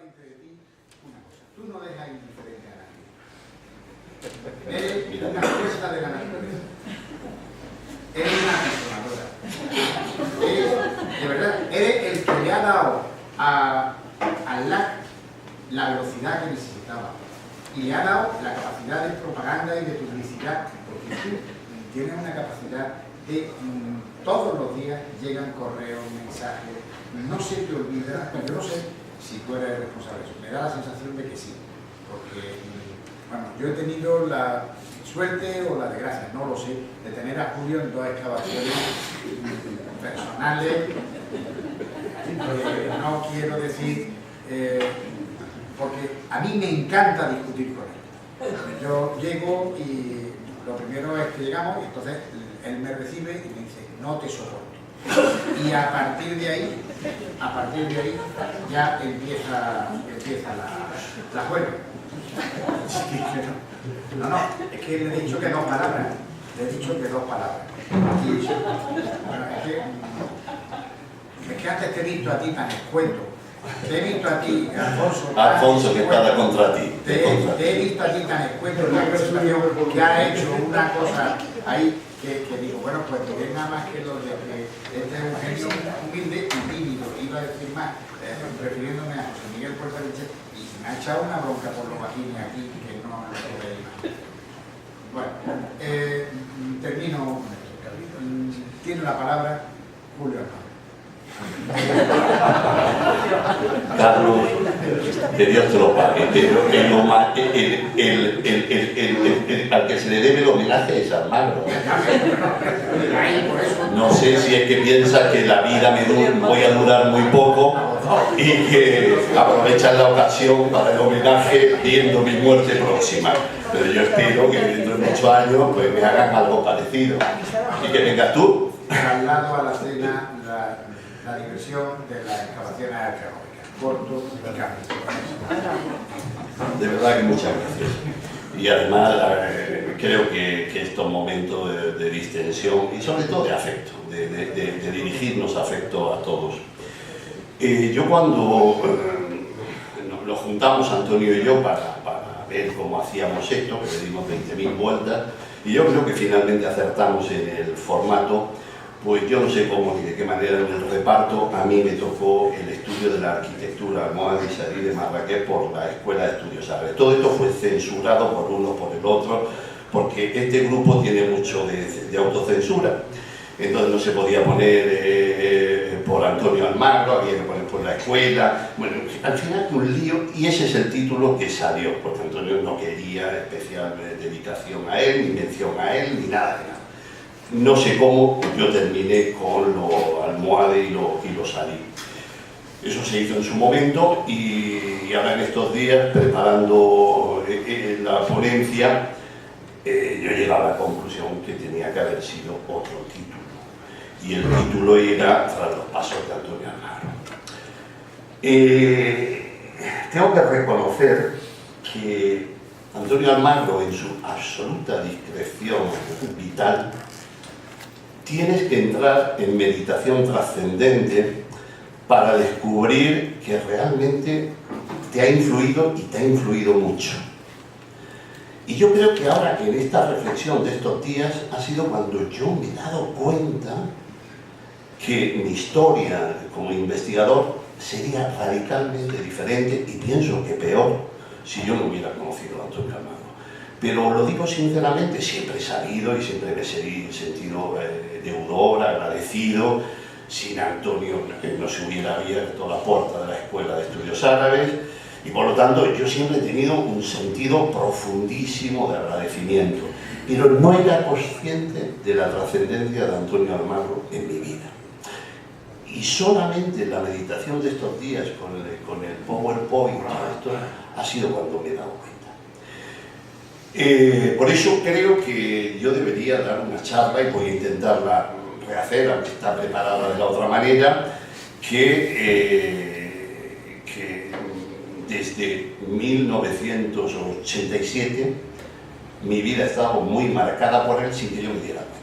solamente de ti una cosa. Tú no dejas indiferente a nadie. Eres una fuerza de la naturaleza. Eres una transformadora. De verdad, eres el que le ha dado al LAC la velocidad que necesitaba. Y le ha dado la capacidad de propaganda y de publicidad. Porque tú tienes una capacidad de todos los días llegan correos, mensajes, no se te olvida. Yo no sé si tú eres responsable de eso. Me da la sensación de que sí. Porque, bueno, yo he tenido la suerte o la desgracia, no lo sé, de tener a Julio en dos excavaciones personales. No quiero decir, porque a mí me encanta discutir con él. Yo llego y lo primero es que llegamos y entonces él me recibe y me dice, no te soporto. Y a partir de ahí ya empieza la juega. No, es que le he dicho que dos palabras. Y, bueno, es que antes te he visto a ti tan escueto. Te he visto a ti, Alfonso, que está contra ti. Te he visto a ti tan escueto en la presentación que ha hecho una cosa ahí que digo, bueno, pues diré nada más que lo de que este es un genio humilde y tímido. Iba a decir más, refiriéndome a José Miguel Puertaliche, y me ha echado una bronca por los bajines aquí que no lo puede ir. Bueno, termino con esto. Tiene la palabra Julio Armando. Carlos, que Dios te lo pague, pero al que se le debe el homenaje es Almagro. No sé si es que piensa que la vida voy a durar muy poco y que aprovechan la ocasión para el homenaje viendo mi muerte próxima. Pero yo espero que dentro de muchos años pues me hagan algo parecido. Y que vengas tú. Traslado a la cena la diversión de las excavaciones arqueológicas. Corto y cambio. De verdad que muchas gracias. Y además creo que estos momentos de distensión y sobre todo de afecto, de dirigirnos afecto a todos. Yo cuando nos juntamos Antonio y yo para ver cómo hacíamos esto, que le dimos 20.000 vueltas, y yo creo que finalmente acertamos en el formato. Pues yo no sé cómo ni de qué manera en el reparto a mí me tocó el estudio de la arquitectura almohadí de Marrakech por la Escuela de Estudios Árabes. Todo esto fue censurado por uno por el otro, porque este grupo tiene mucho de autocensura. Entonces no se podía poner por Antonio Almagro, había que poner por la escuela. Bueno, al final un lío, y ese es el título que salió, porque Antonio no quería especial dedicación a él, ni mención a él, ni nada de nada. No sé cómo, yo terminé con lo almohade y lo salí. Eso se hizo en su momento y ahora en estos días, preparando la ponencia, yo llegué a la conclusión que tenía que haber sido otro título. Y el título era Tras los pasos de Antonio Almagro. Tengo que reconocer que Antonio Almagro, en su absoluta discreción vital, tienes que entrar en meditación trascendente para descubrir que realmente te ha influido y te ha influido mucho. Y yo creo que ahora en esta reflexión de estos días ha sido cuando yo me he dado cuenta que mi historia como investigador sería radicalmente diferente y pienso que peor si yo no hubiera conocido a Antonio Almagro. Pero lo digo sinceramente, siempre he sabido y siempre me he sentido deudor, agradecido. Sin Antonio no se hubiera abierto la puerta de la Escuela de Estudios Árabes y por lo tanto yo siempre he tenido un sentido profundísimo de agradecimiento, pero no era consciente de la trascendencia de Antonio Almagro en mi vida. Y solamente la meditación de estos días con el PowerPoint, todo esto, ha sido cuando me he dado cuenta. Por eso creo que yo debería dar una charla y voy a intentarla rehacer, aunque está preparada de la otra manera, que desde 1987 mi vida ha estado muy marcada por él sin que yo me diera cuenta.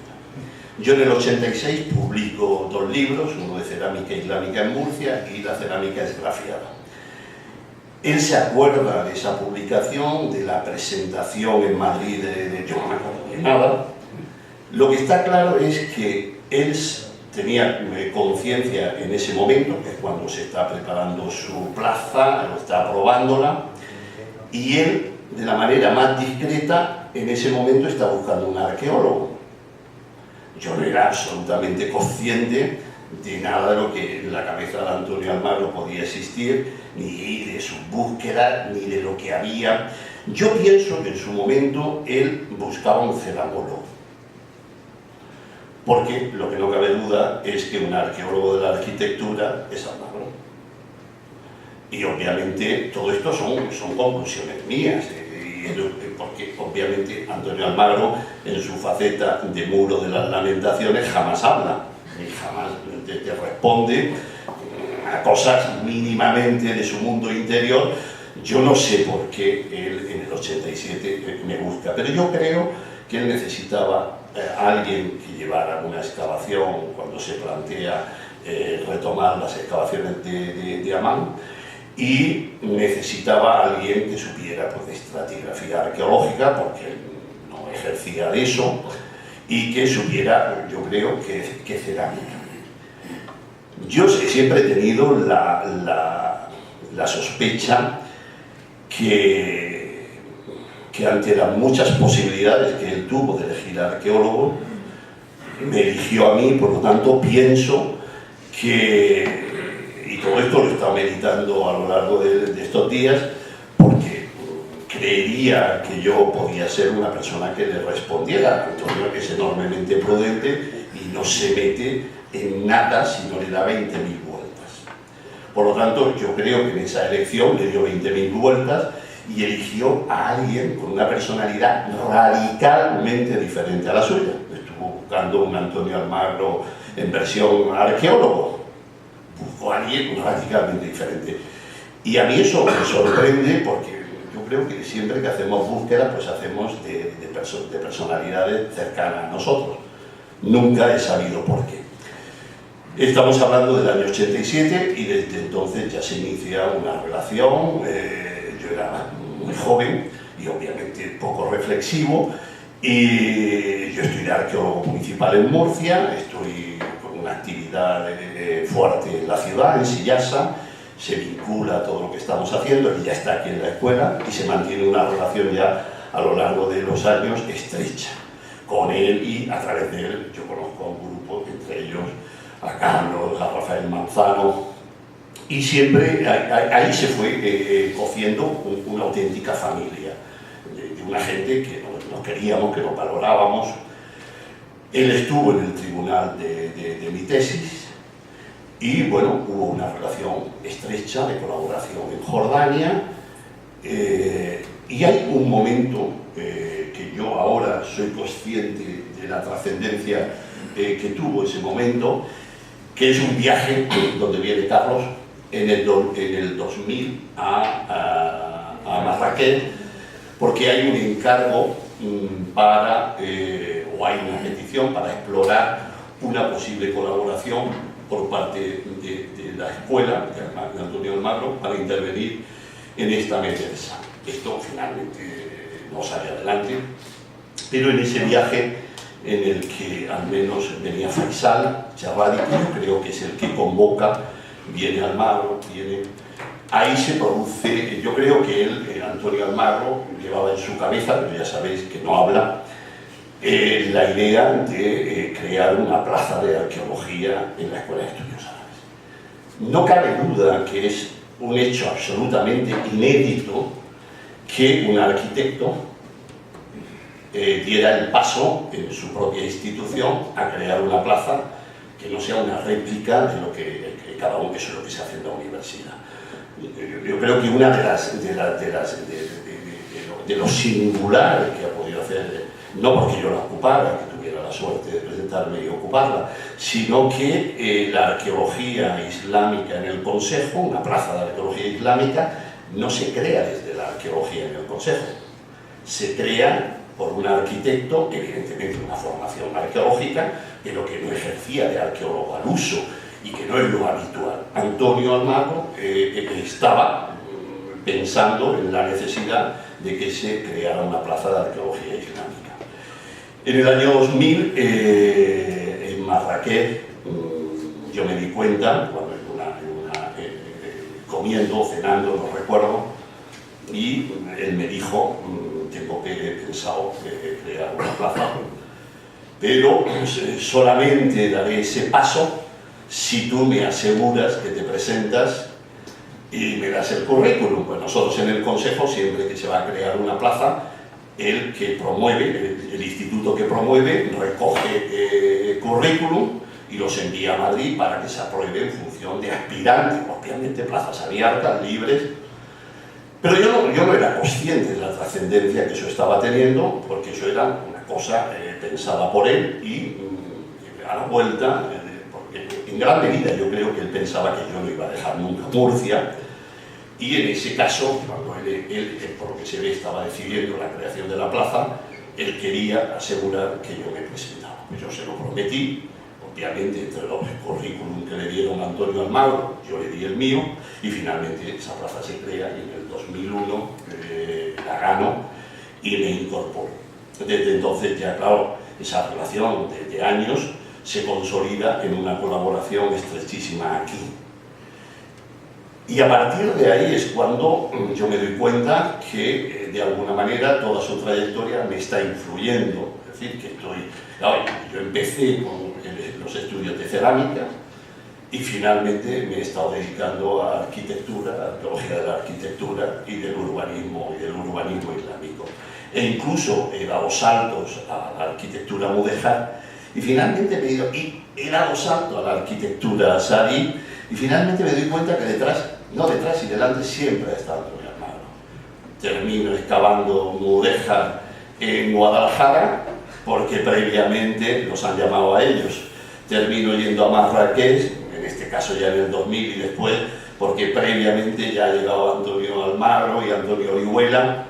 Yo en el 86 publico 2 libros, uno de cerámica islámica en Murcia y la cerámica esgrafiada. Él se acuerda de esa publicación, de la presentación en Madrid yo no me acuerdo de nada. Lo que está claro es que él tenía conciencia en ese momento, que es cuando se está preparando su plaza, está aprobándola, y él, de la manera más discreta, en ese momento está buscando un arqueólogo. Yo no era absolutamente consciente de nada de lo que en la cabeza de Antonio Almagro podía existir, ni de su búsqueda, ni de lo que había. Yo pienso que en su momento él buscaba un ceramólogo, porque lo que no cabe duda es que un arqueólogo de la arquitectura es Almagro. Y obviamente todo esto son conclusiones mías, porque obviamente Antonio Almagro en su faceta de Muro de las Lamentaciones jamás habla, y jamás te responde a cosas mínimamente de su mundo interior. Yo no sé por qué él en el 87 me busca, pero yo creo que él necesitaba a alguien que llevara una excavación cuando se plantea retomar las excavaciones de Amán, y necesitaba a alguien que supiera pues, de estratigrafía arqueológica, porque él no ejercía de eso, y que supiera, yo creo, que cerámica. Yo siempre he tenido la sospecha que ante las muchas posibilidades que él tuvo de elegir arqueólogo, me eligió a mí, por lo tanto pienso que, y todo esto lo he estado meditando a lo largo de estos días, porque creería que yo podía ser una persona que le respondiera. Antonio es enormemente prudente y no se mete en nada si no le da 20.000 vueltas. Por lo tanto, yo creo que en esa elección le dio 20.000 vueltas y eligió a alguien con una personalidad radicalmente diferente a la suya. Estuvo buscando un Antonio Almagro en versión arqueólogo, buscó a alguien radicalmente diferente. Y a mí eso me sorprende, porque yo creo que siempre que hacemos búsqueda, pues hacemos de personalidades cercanas a nosotros. Nunca he sabido por qué. Estamos hablando del año 87 y desde entonces ya se inicia una relación. Yo era muy joven y obviamente poco reflexivo, y yo estoy de arqueólogo municipal en Murcia, estoy con una actividad fuerte en la ciudad, en Sillasa, se vincula a todo lo que estamos haciendo, él ya está aquí en la escuela y se mantiene una relación ya a lo largo de los años estrecha con él, y a través de él yo conozco a un grupo, entre ellos a Carlos, a Rafael Manzano, y siempre ahí se fue cociendo una auténtica familia, de una gente que nos queríamos, que nos valorábamos. Él estuvo en el tribunal de mi tesis, y bueno, hubo una relación estrecha de colaboración en Jordania, y hay un momento que yo ahora soy consciente de la trascendencia que tuvo ese momento, que es un viaje donde viene Carlos en el 2000 a Marrakech, porque hay un encargo o hay una petición para explorar una posible colaboración por parte de la escuela de Antonio Almagro para intervenir en esta medresa. Esto finalmente no sale adelante, pero en ese viaje en el que al menos venía Faisal Charradi, que yo creo que es el que convoca, viene Almagro, ahí se produce, yo creo que él, Antonio Almagro, llevaba en su cabeza, pero ya sabéis que no habla, la idea de crear una plaza de arqueología en la Escuela de Estudios Árabes. No cabe duda que es un hecho absolutamente inédito que un arquitecto diera el paso en su propia institución a crear una plaza que no sea una réplica de lo que cada uno, eso es lo que se hace en la universidad. Yo creo que una de lo singular que ha podido hacer, no porque yo la ocupara, que tuviera la suerte de presentarme y ocuparla, sino que la arqueología islámica en el Consejo, una plaza de arqueología islámica, no se crea desde la arqueología en el Consejo, se crea por un arquitecto, evidentemente una formación arqueológica, pero que no ejercía de arqueólogo al uso y que no es lo habitual. Antonio Almagro estaba pensando en la necesidad de que se creara una plaza de arqueología islámica. En el año 2000, en Marrakech, yo me di cuenta, cuando comiendo, cenando, no recuerdo, y él me dijo, tengo pensado crear una plaza, pero solamente daré ese paso si tú me aseguras que te presentas y me das el currículum. Pues nosotros en el Consejo, siempre que se va a crear una plaza, el que promueve, el instituto que promueve, recoge currículum y los envía a Madrid para que se apruebe en función de aspirantes, obviamente plazas abiertas, libres. Pero yo no era consciente de la trascendencia que eso estaba teniendo, porque eso era una cosa pensada por él y a la vuelta, porque en gran medida yo creo que él pensaba que yo no iba a dejar nunca Murcia, y en ese caso, cuando él por lo que se ve, estaba decidiendo la creación de la plaza, él quería asegurar que yo me presentaba. Pues yo se lo prometí. Obviamente, entre los currículum que le dieron a Antonio Almagro, yo le di el mío, y finalmente esa plaza se crea y en el 2001 la gano y me incorporo. Desde entonces ya, claro, esa relación de años se consolida en una colaboración estrechísima aquí. Y a partir de ahí es cuando yo me doy cuenta que, de alguna manera, toda su trayectoria me está influyendo. Es decir, que claro, yo empecé con los estudios de cerámica y finalmente me he estado dedicando a arquitectura, a arqueología de la arquitectura y del urbanismo islámico. E incluso he dado saltos a la arquitectura mudéjar y finalmente he dado salto a la arquitectura asarí y finalmente me doy cuenta que detrás y delante siempre ha estado Antonio Almagro. Termino excavando mudéjar en Guadalajara porque previamente los han llamado a ellos. Termino yendo a Marrakech, en este caso ya en el 2000 y después, porque previamente ya ha llegado Antonio Almagro y Antonio Orihuela.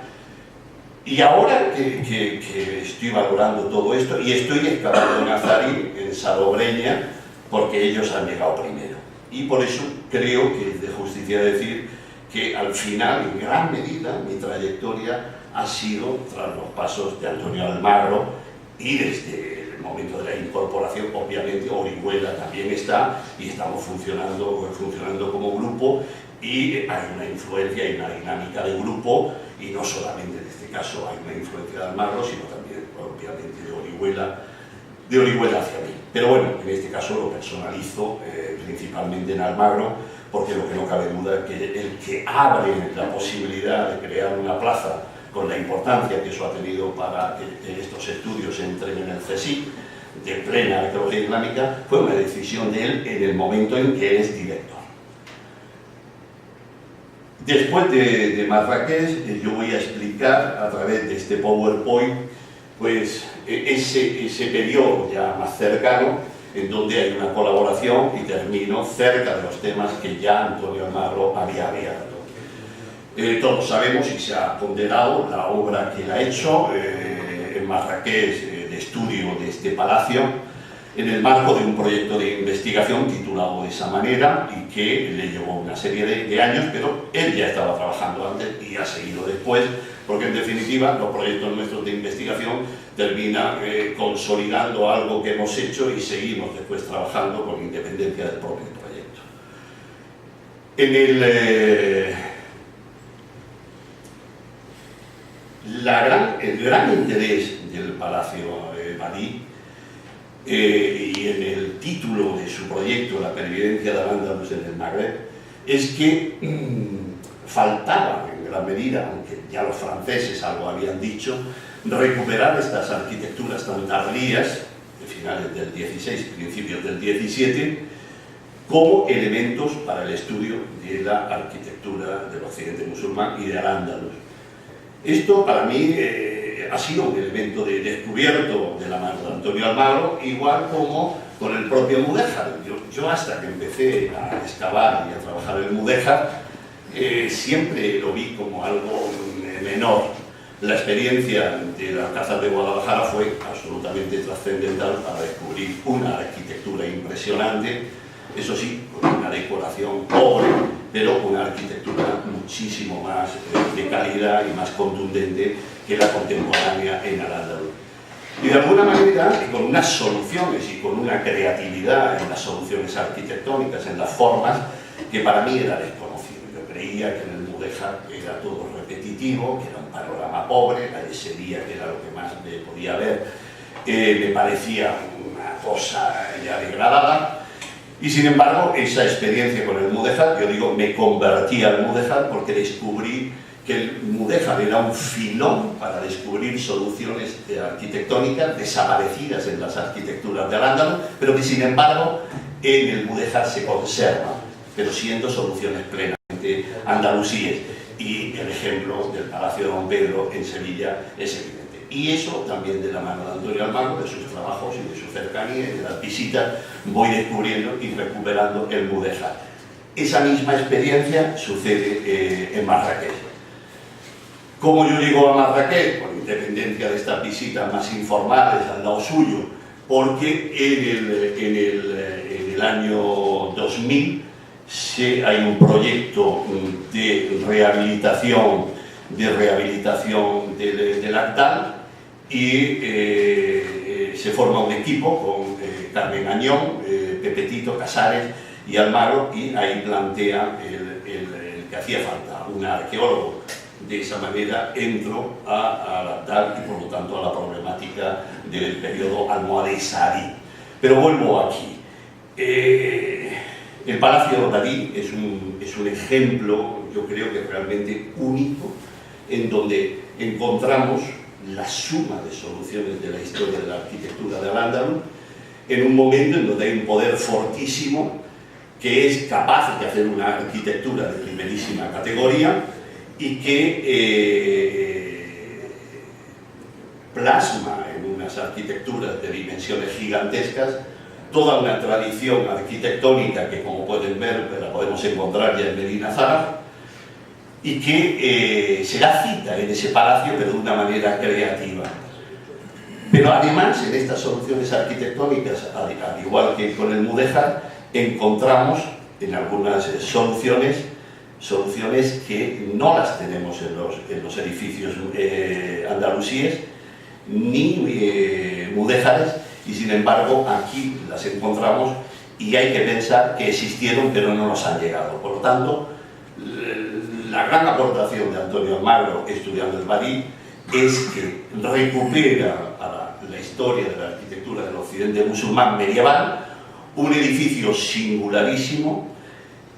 Y ahora que estoy valorando todo esto, y estoy excavando en Azarí, en Salobreña, porque ellos han llegado primero. Y por eso creo que es de justicia decir que al final, en gran medida, mi trayectoria ha sido tras los pasos de Antonio Almagro, y desde el momento de la incorporación, obviamente, Orihuela también está, y estamos funcionando como grupo, y hay una influencia y una dinámica de grupo, y no solamente en este caso hay una influencia de Almagro, sino también, obviamente, de Orihuela hacia mí. Pero bueno, en este caso lo personalizo principalmente en Almagro, porque lo que no cabe duda es que el que abre la posibilidad de crear una plaza con la importancia que eso ha tenido para que estos estudios entren en el CSIC de plena arqueología islámica, fue una decisión de él en el momento en que es director. Después de Marrakech, yo voy a explicar a través de este PowerPoint pues, ese periodo ya más cercano, en donde hay una colaboración y termino cerca de los temas que ya Antonio Almagro había abierto. Todos sabemos y se ha ponderado la obra que él ha hecho en Marrakech de estudio de este palacio en el marco de un proyecto de investigación titulado de esa manera y que le llevó una serie de años, pero él ya estaba trabajando antes y ha seguido después, porque en definitiva los proyectos nuestros de investigación terminan consolidando algo que hemos hecho y seguimos después trabajando con independencia del propio proyecto. El gran interés del Palacio Balí y en el título de su proyecto, La pervivencia de Al-Ándalus en el Magreb, es que faltaba en gran medida, aunque ya los franceses algo habían dicho, recuperar estas arquitecturas tan tardías, de finales del 16, principios del 17, como elementos para el estudio de la arquitectura del occidente musulmán y de Al-Ándalus. Esto para mí ha sido un elemento de descubierto de la mano de Antonio Almagro, igual como con el propio mudéjar. Yo hasta que empecé a excavar y a trabajar en mudéjar, siempre lo vi como algo menor. La experiencia de la Alcázar de Guadalajara fue absolutamente trascendental para descubrir una arquitectura impresionante, eso sí, con una decoración pobre, pero una arquitectura muchísimo más de calidad y más contundente que la contemporánea en Al-Ándalus. Y de alguna manera, y con unas soluciones y con una creatividad en las soluciones arquitectónicas, en las formas, que para mí era desconocido. Yo creía que en el Mudéjar era todo repetitivo, que era un panorama pobre, la yesería, que era lo que más me podía ver, me parecía una cosa ya degradada. Y sin embargo, esa experiencia con el Mudéjar, yo digo, me convertí al Mudéjar porque descubrí que el Mudéjar era un filón para descubrir soluciones arquitectónicas desaparecidas en las arquitecturas de Al-Ándalus, pero que sin embargo en el Mudéjar se conservan, pero siendo soluciones plenamente andalusíes. Y el ejemplo del Palacio de Don Pedro en Sevilla es evidente. Y eso también de la mano de Antonio Almagro, de sus trabajos y de su cercanía y de las visitas, voy descubriendo y recuperando el Mudéjar. Esa misma experiencia sucede en Marrakech. ¿Cómo yo llego a Marrakech? Por independencia de estas visitas más informales al lado suyo, porque en el año 2000 hay un proyecto de rehabilitación del Actal y se forma un equipo con Carmen Añón, Pepe Tito, Casares y Almagro, y ahí plantea el que hacía falta un arqueólogo. De esa manera entro al Actal y por lo tanto a la problemática del periodo almohade-saharí. Pero vuelvo aquí. El Palacio Dalí es un ejemplo, yo creo que realmente único, en donde encontramos la suma de soluciones de la historia de la arquitectura de Al-Ándalus en un momento en donde hay un poder fortísimo que es capaz de hacer una arquitectura de primerísima categoría y que plasma en unas arquitecturas de dimensiones gigantescas toda una tradición arquitectónica que, como pueden ver, la podemos encontrar ya en Medina Zahara, y que se da cita en ese palacio, pero de una manera creativa. Pero además, en estas soluciones arquitectónicas, al igual que con el Mudéjar, encontramos en algunas soluciones que no las tenemos en los edificios andalusíes, ni mudéjares, y sin embargo aquí las encontramos y hay que pensar que existieron pero no nos han llegado. Por lo tanto, la gran aportación de Antonio Almagro estudiando el Barí es que recupera a la historia de la arquitectura del occidente musulmán medieval un edificio singularísimo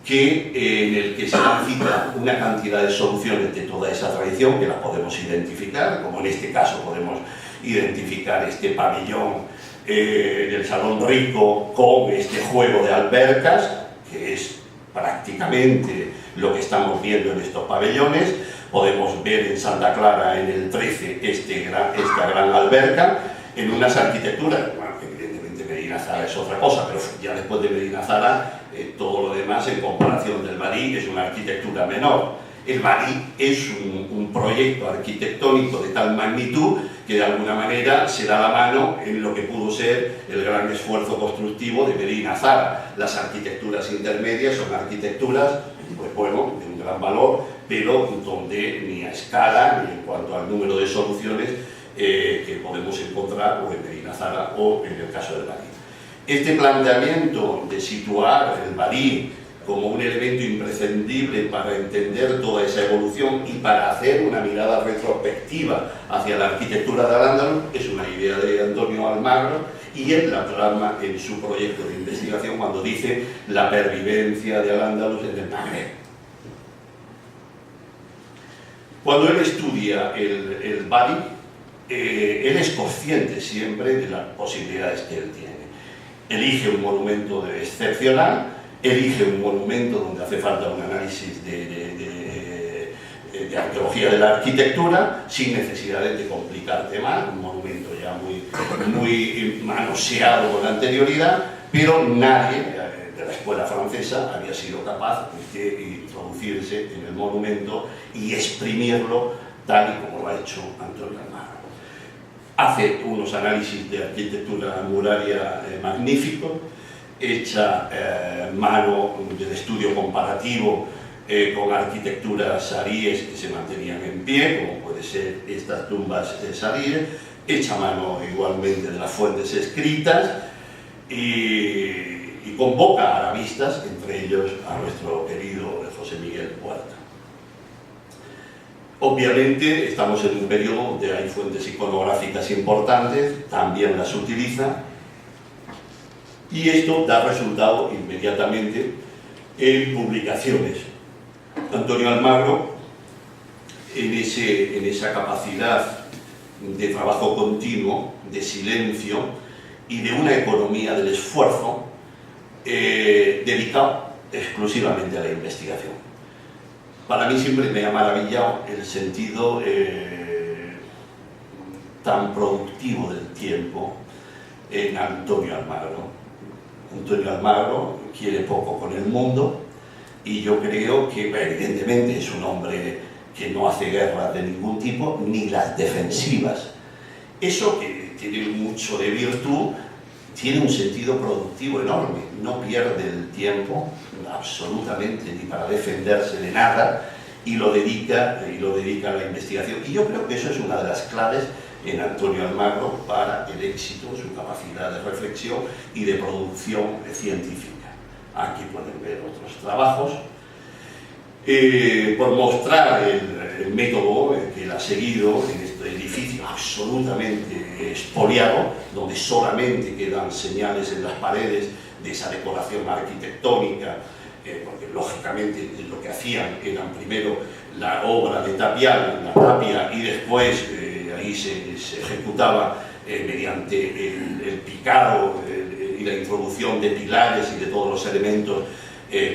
en el que se dan cita una cantidad de soluciones de toda esa tradición que las podemos identificar, como en este caso podemos identificar este pabellón del Salón Rico con este juego de albercas, que es prácticamente lo que estamos viendo en estos pabellones. Podemos ver en Santa Clara en el 13 esta gran alberca, en unas arquitecturas, bueno, evidentemente Medina Zahara es otra cosa, pero ya después de Medina Zahara todo lo demás en comparación del Barí es una arquitectura menor. El Barí es un proyecto arquitectónico de tal magnitud que de alguna manera se da la mano en lo que pudo ser el gran esfuerzo constructivo de Medina Zahara. Las arquitecturas intermedias son arquitecturas, pues bueno, de un gran valor, pero donde ni a escala ni en cuanto al número de soluciones que podemos encontrar o en Medina Zahara o en el caso del Barí. Este planteamiento de situar el Barí como un elemento imprescindible para entender toda esa evolución y para hacer una mirada retrospectiva hacia la arquitectura de Al-Ándalus es una idea de Antonio Almagro, y él la plasma en su proyecto de investigación cuando dice la pervivencia de Al-Ándalus en el Magreb. Cuando él estudia el Barí, él es consciente siempre de las posibilidades que él tiene. Elige un monumento excepcional, elige un monumento donde hace falta un análisis de arqueología de la arquitectura, sin necesidad de complicarte más, un monumento ya muy manoseado con anterioridad, pero nadie de la escuela francesa había sido capaz de introducirse en el monumento y exprimirlo tal y como lo ha hecho Antonio Almagro. Hace unos análisis de arquitectura muraria magníficos, echa mano del estudio comparativo con arquitecturas saríes que se mantenían en pie, como puede ser estas tumbas saríes, hecha a mano igualmente de las fuentes escritas, y convoca arabistas, entre ellos a nuestro querido José Miguel Puerta. Obviamente estamos en un periodo donde hay fuentes iconográficas importantes, también las utiliza, y esto da resultado inmediatamente en publicaciones. Antonio Almagro, en esa capacidad de trabajo continuo, de silencio y de una economía del esfuerzo dedicado exclusivamente a la investigación. Para mí siempre me ha maravillado el sentido tan productivo del tiempo en Antonio Almagro. Antonio Almagro quiere poco con el mundo, y yo creo que evidentemente es un hombre que no hace guerras de ningún tipo, ni las defensivas. Eso, que tiene mucho de virtud, tiene un sentido productivo enorme. No pierde el tiempo absolutamente ni para defenderse de nada, y lo dedica a la investigación. Y yo creo que eso es una de las claves en Antonio Almagro para el éxito, su capacidad de reflexión y de producción científica. Aquí pueden ver otros trabajos. Por mostrar el método que él ha seguido en este edificio absolutamente expoliado, donde solamente quedan señales en las paredes de esa decoración arquitectónica, porque lógicamente lo que hacían eran primero la obra de tapial, la tapia, y después ahí se ejecutaba mediante el picado y la introducción de pilares y de todos los elementos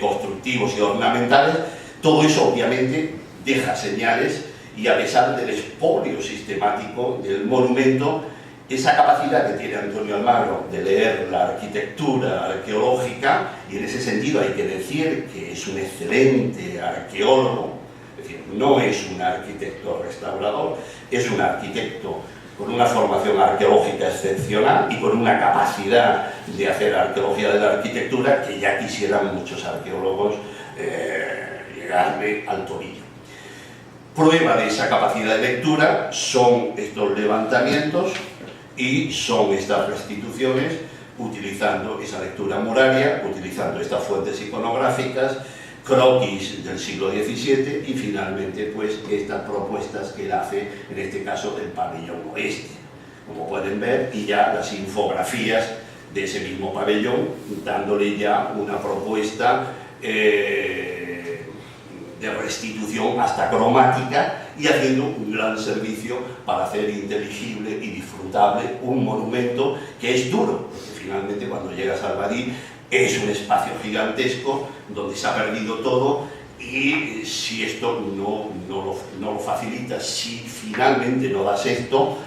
constructivos y ornamentales. Todo eso obviamente deja señales, y a pesar del expolio sistemático del monumento, esa capacidad que tiene Antonio Almagro de leer la arquitectura arqueológica, y en ese sentido hay que decir que es un excelente arqueólogo, es decir, no es un arquitecto restaurador, es un arquitecto con una formación arqueológica excepcional y con una capacidad de hacer arqueología de la arquitectura que ya quisieran muchos arqueólogos llegarle al tobillo. Prueba de esa capacidad de lectura son estos levantamientos y son estas restituciones, utilizando esa lectura muraria, utilizando estas fuentes iconográficas, croquis del siglo XVII y finalmente pues estas propuestas que él hace, en este caso del pabellón oeste, como pueden ver, y ya las infografías de ese mismo pabellón, dándole ya una propuesta de restitución hasta cromática, y haciendo un gran servicio para hacer inteligible y disfrutable un monumento que es duro, porque finalmente cuando llegas al Badí es un espacio gigantesco donde se ha perdido todo, y si esto no lo facilitas, si finalmente no das esto,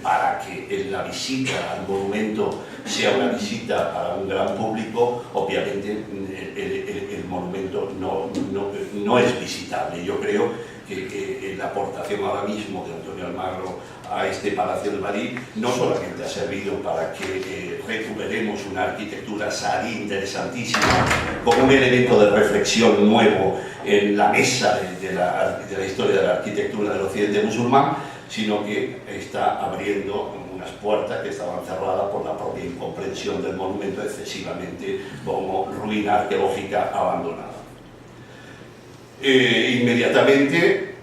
para que la visita al monumento sea una visita para un gran público, obviamente el monumento no es visitable. Yo creo que la aportación ahora mismo de Antonio Almagro a este Palacio del Badí no solamente ha servido para que recuperemos una arquitectura sarí interesantísima, como un elemento de reflexión nuevo en la mesa de la historia de la arquitectura del occidente musulmán, sino que está abriendo unas puertas que estaban cerradas por la propia incomprensión del monumento excesivamente como ruina arqueológica abandonada. Inmediatamente,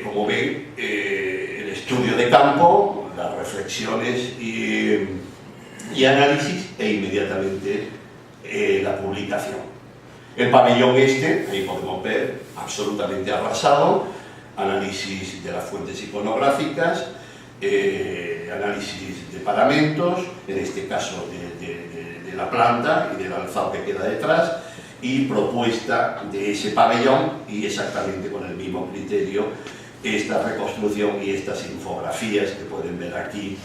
como ven, el estudio de campo, las reflexiones y análisis, e inmediatamente la publicación. El pabellón este, ahí podemos ver, absolutamente arrasado, análisis de las fuentes iconográficas, análisis de paramentos, en este caso de la planta y del alzado que queda detrás, y propuesta de ese pabellón, y exactamente con el mismo criterio esta reconstrucción y estas infografías que pueden ver aquí,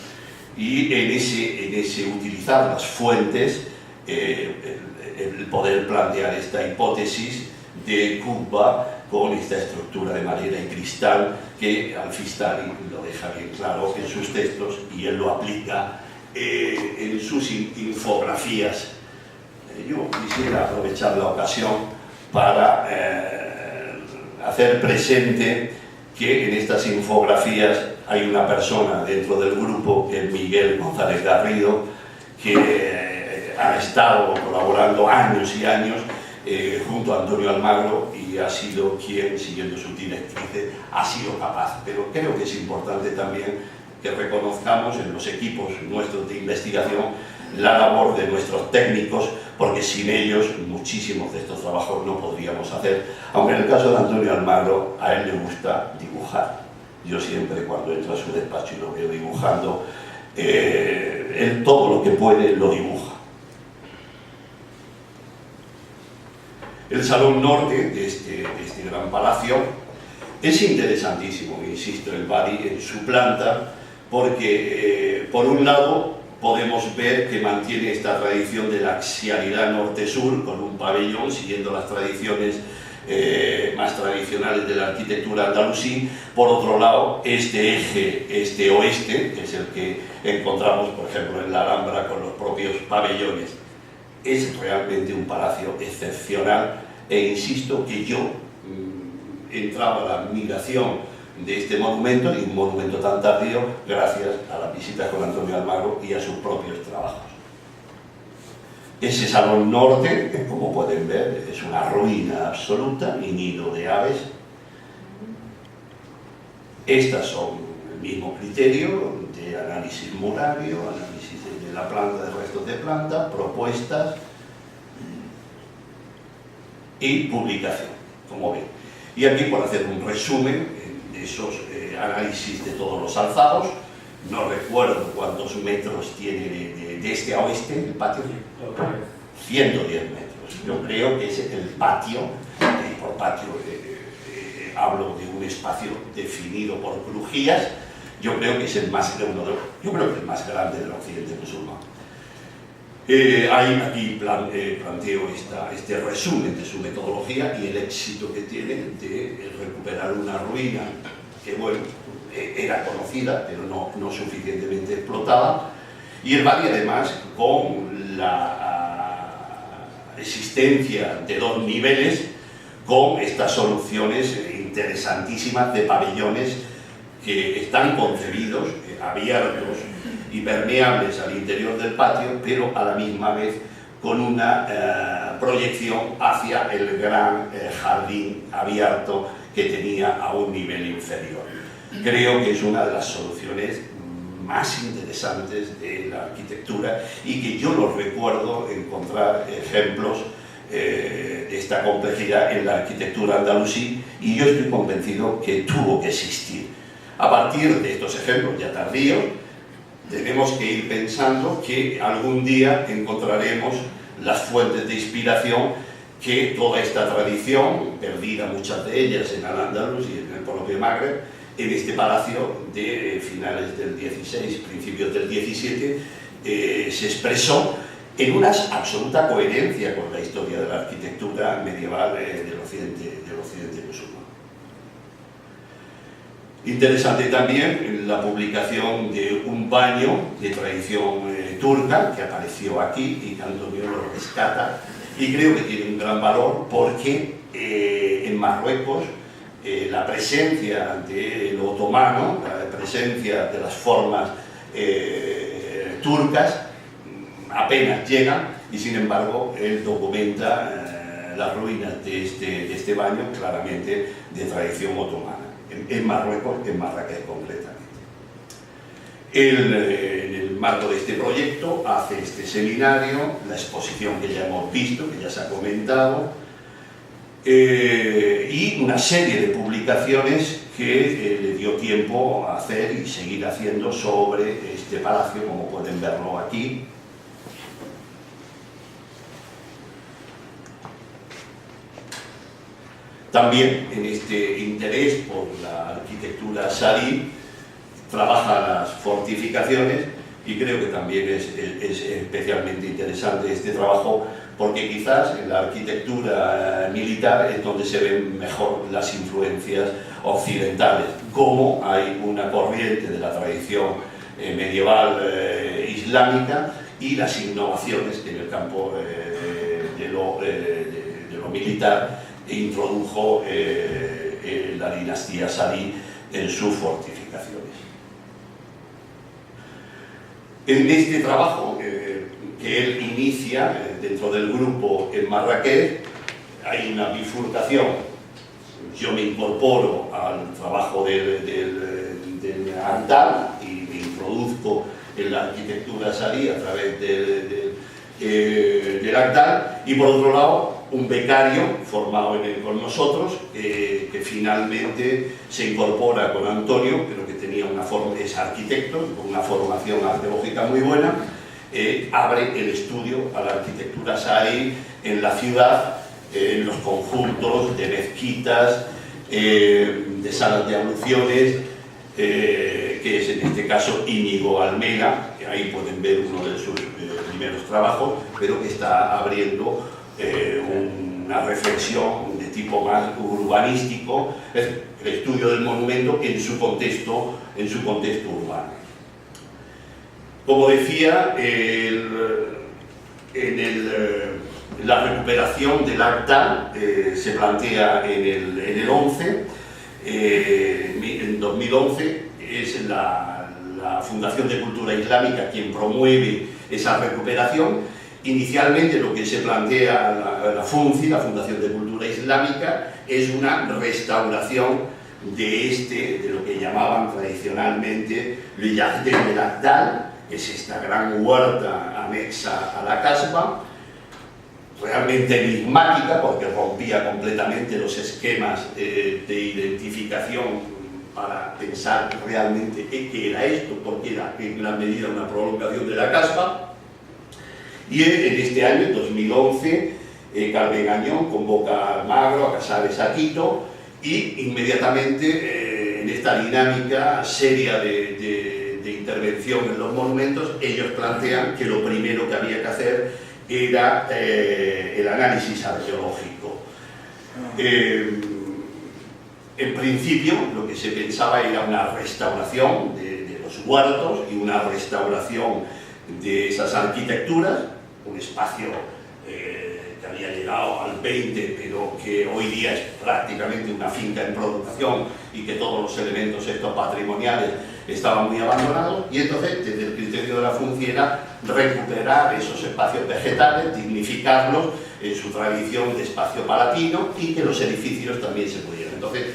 y en ese utilizar las fuentes, el poder plantear esta hipótesis de Kubba con esta estructura de madera y cristal que Al-Fistari lo deja bien claro en sus textos, y él lo aplica en sus infografías. Yo quisiera aprovechar la ocasión para hacer presente que en estas infografías hay una persona dentro del grupo, que es Miguel González Garrido, que ha estado colaborando años y años junto a Antonio Almagro y ha sido quien, siguiendo sus directrices, ha sido capaz. Pero creo que es importante también que reconozcamos en los equipos nuestros de investigación la labor de nuestros técnicos, porque sin ellos muchísimos de estos trabajos no podríamos hacer, aunque en el caso de Antonio Almagro a él le gusta dibujar. Yo siempre cuando entro a su despacho y lo veo dibujando, él todo lo que puede lo dibuja. El salón norte de este gran palacio es interesantísimo, insisto, el Badi en su planta, porque por un lado podemos ver que mantiene esta tradición de la axialidad norte-sur con un pabellón siguiendo las tradiciones más tradicionales de la arquitectura andalusí. Por otro lado, este eje este-oeste, que es el que encontramos, por ejemplo, en la Alhambra con los propios pabellones, es realmente un palacio excepcional e insisto que yo entraba a la admiración de este monumento, y un monumento tan tardío, gracias a la visita con Antonio Almagro y a sus propios trabajos. Ese salón norte, como pueden ver, es una ruina absoluta y nido de aves. Estas son el mismo criterio de análisis murario, análisis de la planta, de restos de planta, propuestas y publicación, como ven. Y aquí, por hacer un resumen de esos análisis de todos los alzados, no recuerdo cuántos metros tiene de este a oeste el patio. 110 metros. Yo creo que es el patio, y por patio hablo de un espacio definido por crujías. Yo creo que es el más grande del occidente musulmán. Aquí planteo este resumen de su metodología y el éxito que tiene de recuperar una ruina que, bueno, era conocida, pero no suficientemente explotada, y el Badi además con la existencia de 2 niveles, con estas soluciones interesantísimas de pabellones que están concebidos, abiertos y permeables al interior del patio, pero a la misma vez con una proyección hacia el gran jardín abierto que tenía a un nivel inferior. Creo que es una de las soluciones más interesantes de la arquitectura y que yo no recuerdo encontrar ejemplos de esta complejidad en la arquitectura andalusí, y yo estoy convencido que tuvo que existir. A partir de estos ejemplos ya tardíos, tenemos que ir pensando que algún día encontraremos las fuentes de inspiración que toda esta tradición, perdida muchas de ellas en Al-Ándalus y en el propio Magreb, en este palacio de finales del 16, principios del 17, se expresó en una absoluta coherencia con la historia de la arquitectura medieval del occidente musulmán. Interesante también la publicación de un baño de tradición turca que apareció aquí y que Antonio lo rescata, y creo que tiene un gran valor porque en Marruecos la presencia del otomano, la presencia de las formas turcas apenas llega, y sin embargo él documenta las ruinas de este baño claramente de tradición otomana, en Marruecos, en Marrakech concretamente. Él, en el marco de este proyecto, hace este seminario, la exposición que ya hemos visto, que ya se ha comentado, y una serie de publicaciones que le dio tiempo a hacer y seguir haciendo sobre este palacio, como pueden verlo aquí. También en este interés por la arquitectura sarí, trabaja las fortificaciones, y creo que también es especialmente interesante este trabajo porque quizás en la arquitectura militar es donde se ven mejor las influencias occidentales, como hay una corriente de la tradición medieval islámica y las innovaciones que en el campo de lo militar introdujo la dinastía sarí en sus fortificaciones. En este trabajo que él inicia dentro del grupo en Marrakech, hay una bifurcación. Yo me incorporo al trabajo del Agdal y me introduzco en la arquitectura sarí a través del Agdal, y por otro lado un becario formado con nosotros que finalmente se incorpora con Antonio, pero que tenía es arquitecto con una formación arqueológica muy buena. Abre el estudio a la arquitectura sarí en la ciudad, en los conjuntos de mezquitas, de salas de abluciones, que es en este caso Íñigo Almena, que ahí pueden ver uno de sus primeros trabajos, pero que está abriendo una reflexión de tipo más urbanístico, el estudio del monumento en su contexto urbano. Como decía, la recuperación del Agdal se plantea en el 11. En 2011 es la Fundación de Cultura Islámica quien promueve esa recuperación. Inicialmente lo que se plantea la FUNCI, la Fundación de Cultura Islámica, es una restauración de lo que llamaban tradicionalmente le Jardin del Agdal, que es esta gran huerta anexa a la casba, realmente enigmática porque rompía completamente los esquemas de identificación para pensar realmente qué era esto, porque era en gran medida una prolongación de la casba. Y en este año, en 2011, Carmen Añón convoca a Almagro, a Casares, a Quito, y inmediatamente en esta dinámica seria de intervención en los monumentos, ellos plantean que lo primero que había que hacer era el análisis arqueológico. En principio, lo que se pensaba era una restauración de los huertos y una restauración de esas arquitecturas, un espacio que había llegado al 20, pero que hoy día es prácticamente una finca en producción y que todos los elementos estos patrimoniales estaban muy abandonados, y entonces desde el criterio de la FUNCI era recuperar esos espacios vegetales, dignificarlos en su tradición de espacio palatino y que los edificios también se pudieran. Entonces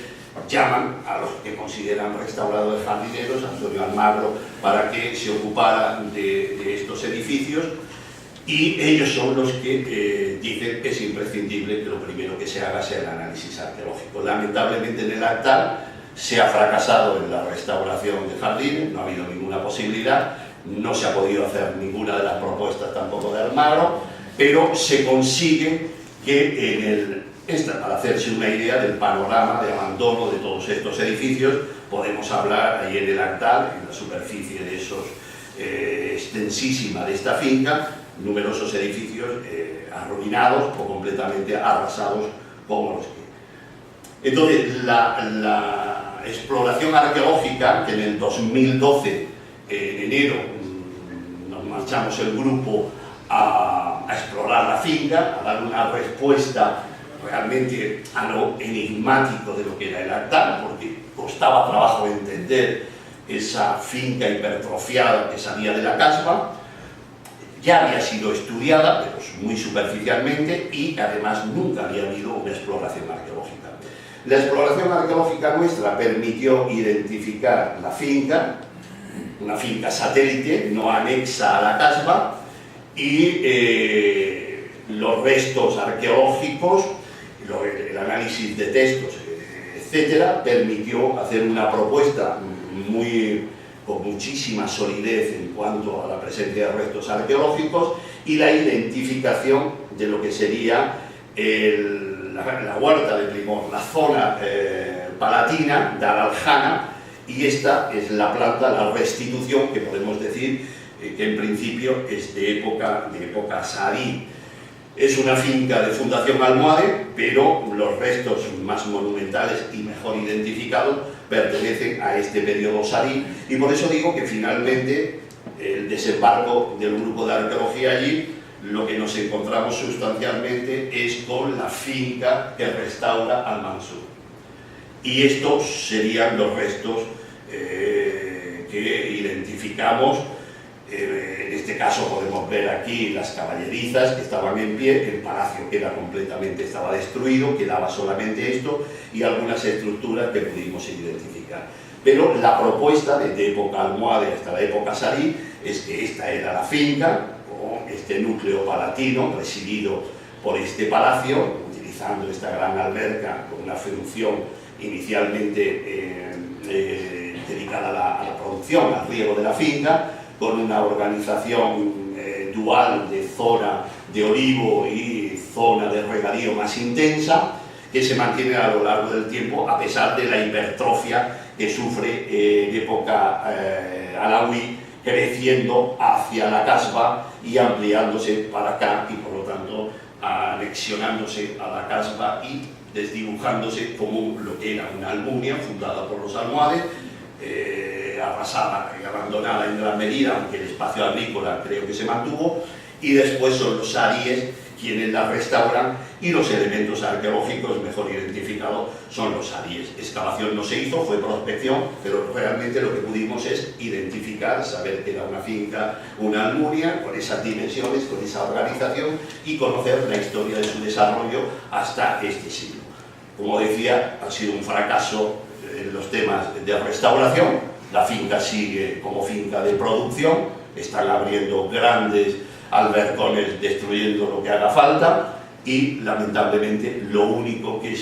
llaman a los que consideran restauradores jardineros, a Antonio Almagro, para que se ocupara de estos edificios, y ellos son los que dicen que es imprescindible que lo primero que se haga sea el análisis arqueológico. Lamentablemente en el Agdal se ha fracasado en la restauración de jardines, no ha habido ninguna posibilidad, no se ha podido hacer ninguna de las propuestas tampoco de Almagro, pero se consigue que para hacerse una idea del panorama de abandono de todos estos edificios, podemos hablar ahí en el Agdal, en la superficie de esos extensísima de esta finca, numerosos edificios arruinados o completamente arrasados como los que. Entonces, la exploración arqueológica, que en el 2012, en enero, nos marchamos el grupo a explorar la finca, a dar una respuesta realmente a lo enigmático de lo que era el Agdal, porque costaba trabajo entender esa finca hipertrofiada que salía de la casba. Ya había sido estudiada, pero muy superficialmente, y además nunca había habido una exploración arqueológica. La exploración arqueológica nuestra permitió identificar la finca, una finca satélite, no anexa a la casba, y los restos arqueológicos, el análisis de textos, etcétera, permitió hacer una propuesta con muchísima solidez en cuanto a la presencia de restos arqueológicos y la identificación de lo que sería la huerta de Primor, la zona palatina, Dar al-Jana, y esta es la planta, la restitución, que podemos decir que en principio es de época sarí. Es una finca de Fundación Almohade, pero los restos más monumentales y mejor identificados pertenecen a este periodo sarí, y por eso digo que finalmente el desembarco del grupo de arqueología allí, lo que nos encontramos sustancialmente es con la finca que restaura Al-Mansur. y estos serían los restos que identificamos. En este caso podemos ver aquí las caballerizas que estaban en pie, el palacio estaba destruido, quedaba solamente esto y algunas estructuras que pudimos identificar. Pero la propuesta desde época almohade hasta la época sarí es que esta era la finca, con este núcleo palatino presidido por este palacio, utilizando esta gran alberca con una función inicialmente dedicada a la producción, al riego de la finca, con una organización dual de zona de olivo y zona de regadío más intensa, que se mantiene a lo largo del tiempo a pesar de la hipertrofia que sufre en época alauí, creciendo hacia la casba y ampliándose para acá y por lo tanto anexionándose a la casba y desdibujándose como lo que era una Almunia fundada por los almohades, arrasada y abandonada en gran medida, aunque el espacio agrícola creo que se mantuvo, y después son los saríes quienes la restauran y los elementos arqueológicos mejor identificados son los saríes. Excavación no se hizo, fue prospección, pero realmente lo que pudimos es identificar, saber que era una finca, una Almunia, con esas dimensiones, con esa organización y conocer la historia de su desarrollo hasta este siglo. Como decía, ha sido un fracaso en los temas de restauración. La finca sigue como finca de producción, están abriendo grandes albercones destruyendo lo que haga falta y lamentablemente lo único que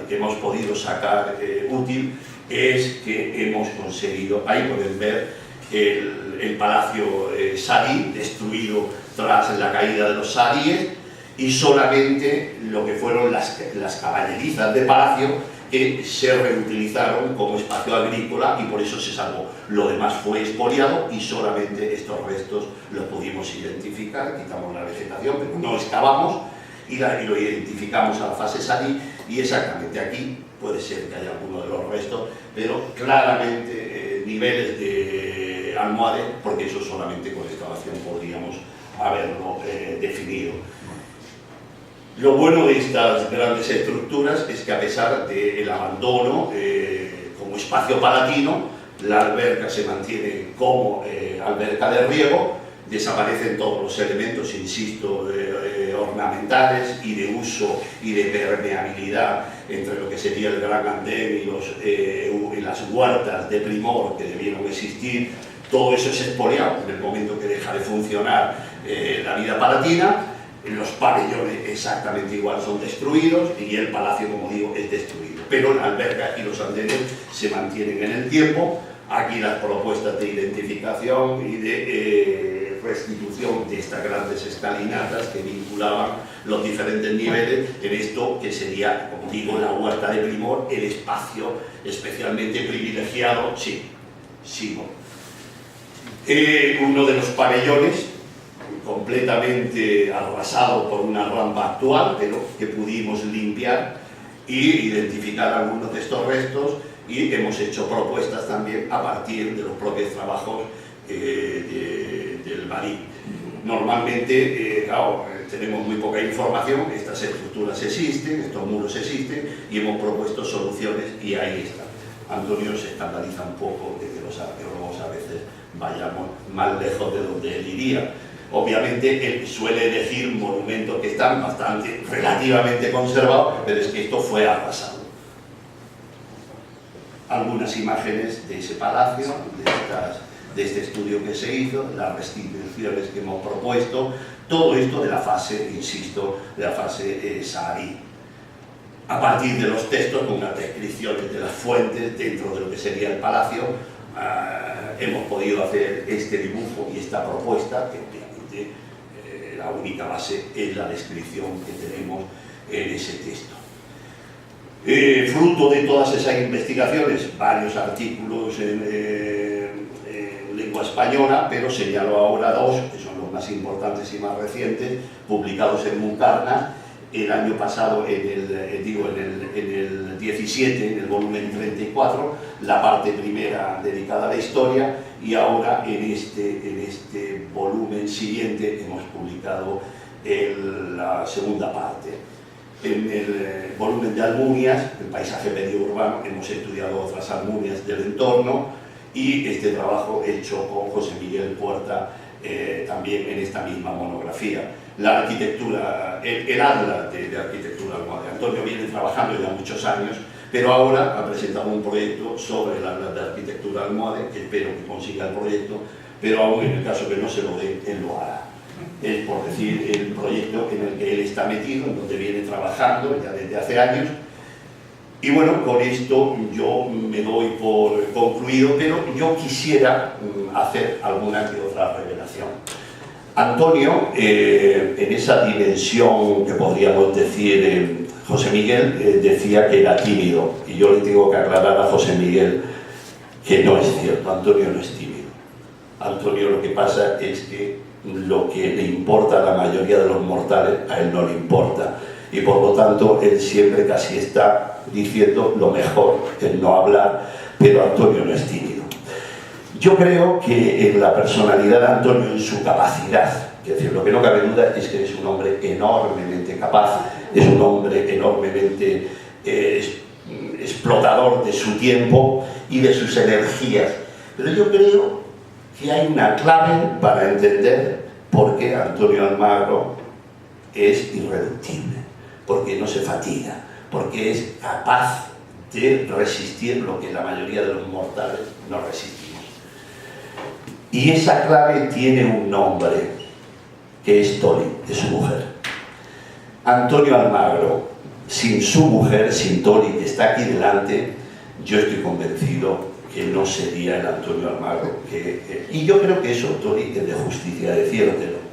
hemos podido sacar útil es que hemos conseguido, ahí pueden ver el palacio sarí destruido tras la caída de los saríes y solamente lo que fueron las caballerizas de palacio que se reutilizaron como espacio agrícola y por eso se salvó. Lo demás fue expoliado y solamente estos restos los pudimos identificar, quitamos la vegetación, pero no excavamos y lo identificamos a la fase sarí y exactamente aquí puede ser que haya alguno de los restos, pero claramente niveles de almohade, porque eso solamente con excavación podríamos haberlo definido. Lo bueno de estas grandes estructuras es que a pesar del abandono como espacio palatino, la alberca se mantiene como alberca de riego, desaparecen todos los elementos, insisto, ornamentales y de uso y de permeabilidad entre lo que sería el gran andén y las huertas de primor que debieron existir. Todo eso es expoliado en el momento que deja de funcionar la vida palatina. Los pabellones exactamente igual son destruidos y el palacio, como digo, es destruido. Pero la alberca y los andenes se mantienen en el tiempo. Aquí las propuestas de identificación y de restitución de estas grandes escalinatas que vinculaban los diferentes niveles en esto que sería, como digo, la huerta de primor, el espacio especialmente privilegiado. Sí, sigo. Uno de los pabellones completamente arrasado por una rampa actual, pero que pudimos limpiar y identificar algunos de estos restos y hemos hecho propuestas también a partir de los propios trabajos del Barí. Normalmente, claro, tenemos muy poca información, estas estructuras existen, estos muros existen y hemos propuesto soluciones y ahí están. Antonio se escandaliza un poco de que los arqueólogos a veces vayamos más lejos de donde él iría. Obviamente él suele elegir monumentos que están relativamente conservados, pero es que esto fue arrasado. Algunas imágenes de ese palacio, de este estudio que se hizo, las restituciones que hemos propuesto, todo esto de la fase, insisto, de la fase saharí. A partir de los textos, con unas descripciones de las fuentes dentro de lo que sería el palacio, hemos podido hacer este dibujo y esta propuesta, que obviamente la única base es la descripción que tenemos en ese texto. Fruto de todas esas investigaciones, varios artículos en lengua española, pero señalo ahora dos, que son los más importantes y más recientes, publicados en Muncarna, el año pasado, en el 17, en el volumen 34, la parte primera dedicada a la historia, y ahora en este volumen siguiente hemos publicado la segunda parte. En el volumen de Almunias, el paisaje medio urbano, hemos estudiado otras Almunias del entorno, y este trabajo hecho con José Miguel Puerta también en esta misma monografía. La arquitectura, el habla de arquitectura almohade. Antonio viene trabajando ya muchos años, pero ahora ha presentado un proyecto sobre el habla de arquitectura almohade, que espero que consiga el proyecto, pero aún en el caso que no se lo dé, él lo hará. Es por decir el proyecto en el que él está metido, en donde viene trabajando ya desde hace años. Y bueno, con esto yo me doy por concluido, pero yo quisiera hacer alguna que otra revelación. Antonio, en esa dimensión que podríamos decir, José Miguel decía que era tímido, y yo le tengo que aclarar a José Miguel que no es cierto, Antonio no es tímido. Antonio, lo que pasa es que lo que le importa a la mayoría de los mortales, a él no le importa, y por lo tanto él siempre casi está diciendo lo mejor, el no hablar, pero Antonio no es tímido. Yo creo que en la personalidad de Antonio, en su capacidad, es decir, lo que no cabe duda es que es un hombre enormemente capaz, es un hombre enormemente explotador de su tiempo y de sus energías, pero yo creo que hay una clave para entender por qué Antonio Almagro es irreductible, porque no se fatiga, porque es capaz de resistir lo que la mayoría de los mortales no resistimos. Y esa clave tiene un nombre, que es Toli, de su mujer. Antonio Almagro, sin su mujer, sin Toli, que está aquí delante, yo estoy convencido que no sería el Antonio Almagro. Y yo creo que eso, Toli, es de justicia decírtelo.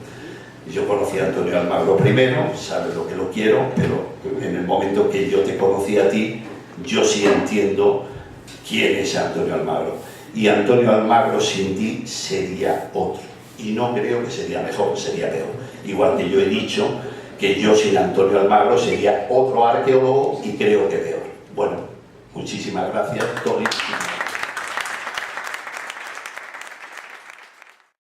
Yo conocí a Antonio Almagro primero, sabes lo que lo quiero, pero en el momento que yo te conocí a ti, yo sí entiendo quién es Antonio Almagro. Y Antonio Almagro sin ti sería otro. Y no creo que sería mejor, sería peor. Igual que yo he dicho que yo sin Antonio Almagro sería otro arqueólogo y creo que peor. Bueno, muchísimas gracias, Toli.